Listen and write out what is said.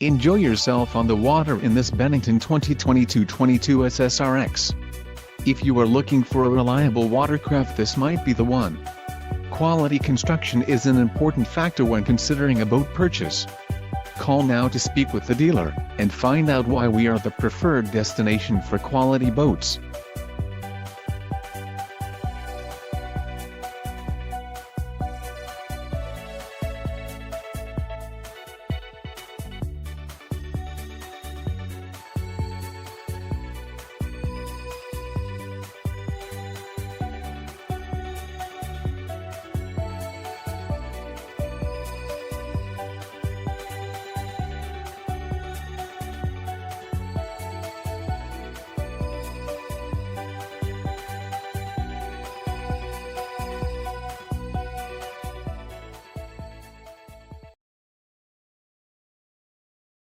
Enjoy yourself on the water in this Bennington 2022 SSRX. If you are looking for a reliable watercraft, this might be the one. Quality construction is an important factor when considering a boat purchase. Call now to speak with the dealer and find out why we are the preferred destination for quality boats.